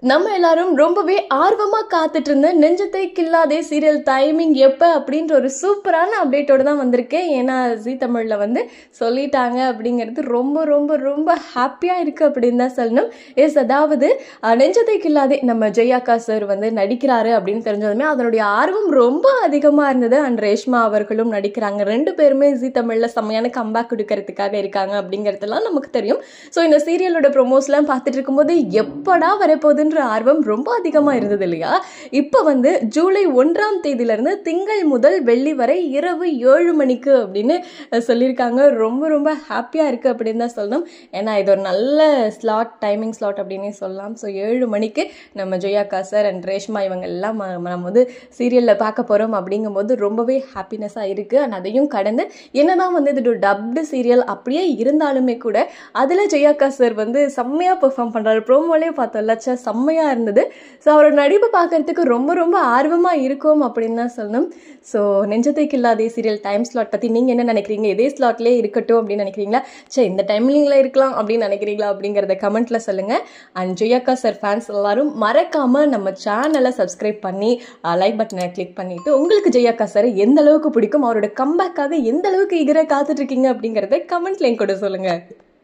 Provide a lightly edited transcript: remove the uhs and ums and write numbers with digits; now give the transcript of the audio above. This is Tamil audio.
நம்ம எல்லாரும் ரொம்பவே ஆர்வமா காத்துட்டு இருந்த நெஞ்சத்தை கில்லாதே சீரியல் டைமிங் எப்ப அப்படின்ற ஒரு சூப்பரான அப்டேட்டோட தான் வந்திருக்கேன். ஏன்னா ஜீ தமிழ்ல சொல்லிட்டாங்க அப்படிங்கிறது ரொம்ப ரொம்ப ரொம்ப ஹாப்பியா இருக்கு அப்படின்னு தான் சொல்லணும். அதாவது நெஞ்சத்தை கில்லாதே நம்ம ஜெயாக்கா சார் நடிக்கிறாரு அப்படின்னு தெரிஞ்சதுமே அதனுடைய ஆர்வம் ரொம்ப அதிகமா இருந்தது. அண்ட் ரேஷ்மா அவர்களும் நடிக்கிறாங்க. ரெண்டு பேருமே ஜீ தமிழ்ல செம்மையான கம்பேக் கொடுக்கறதுக்காக இருக்காங்க அப்படிங்கிறதுலாம் நமக்கு தெரியும். ஸோ இந்த சீரியலோட ப்ரொமோஸ்லாம் பார்த்துட்டு இருக்கும்போது எப்படா வரப்போகுது ஆர்வம் ரொம்ப அதிகமா இருந்தது இல்லையா? இப்ப ஜூலை 1ஆம் தேதியிலிருந்து திங்கள் முதல் வெள்ளி வரை இரவு 7 மணிக்கு அப்படின்னு சொல்லியிருக்காங்க. ரொம்ப ரொம்ப ஹாப்பியா இருக்கு அப்படின்னு தான் சொல்லணும். ஏன்னா இது ஒரு நல்ல ஸ்லாட், டைமிங் ஸ்லாட் அப்படின்னு சொல்லலாம். ஸோ 7 மணிக்கு நம்ம ஜெயாக்கா சார் அண்ட் ரேஷ்மா இவங்க எல்லாம் நம்ம சீரியல்ல பார்க்க போறோம் அப்படிங்கும்போது ரொம்பவே ஹாப்பினஸா இருக்கு. அண்ட் அதையும் கடந்து என்னதான் இது டப்டு சீரியல் அப்படியே இருந்தாலுமே கூட அதுல ஜெயாக்கா சார் செம்மையா பெர்ஃபார்ம் பண்றாரு. ப்ரோமோலே பார்த்தோம்ல, செம்மையா இருந்தது. ஸோ அவரோட நடிப்பு பார்க்கறதுக்கு ரொம்ப ரொம்ப ஆர்வமா இருக்கும் அப்படின்னு தான் சொல்லணும். ஸோ நெஞ்சத்தை கில்லாதே சீரியல் டைம் ஸ்லாட் பத்தி நீங்க என்ன நினைக்கிறீங்க? இதே ஸ்லாட்லேயே இருக்கட்டும் அப்படின்னு நினைக்கிறீங்களா? இந்த டைமிங்ல இருக்கலாம் அப்படின்னு நினைக்கிறீங்களா அப்படிங்கிறத கமெண்ட்ல சொல்லுங்க. அண்ட் ஜெயாக்கா சார் ஃபேன்ஸ் எல்லாரும் மறக்காம நம்ம சேனலை சப்ஸ்கிரைப் பண்ணி லைக் பட்டனை கிளிக் பண்ணிட்டு உங்களுக்கு ஜெயாக்கா சார் எந்த அளவுக்கு பிடிக்கும், அவரோட கம்பேக்காக எந்த அளவுக்கு ஈகரா காத்துட்டு இருக்கீங்க அப்படிங்கிறத கமெண்ட்ல கூட சொல்லுங்க.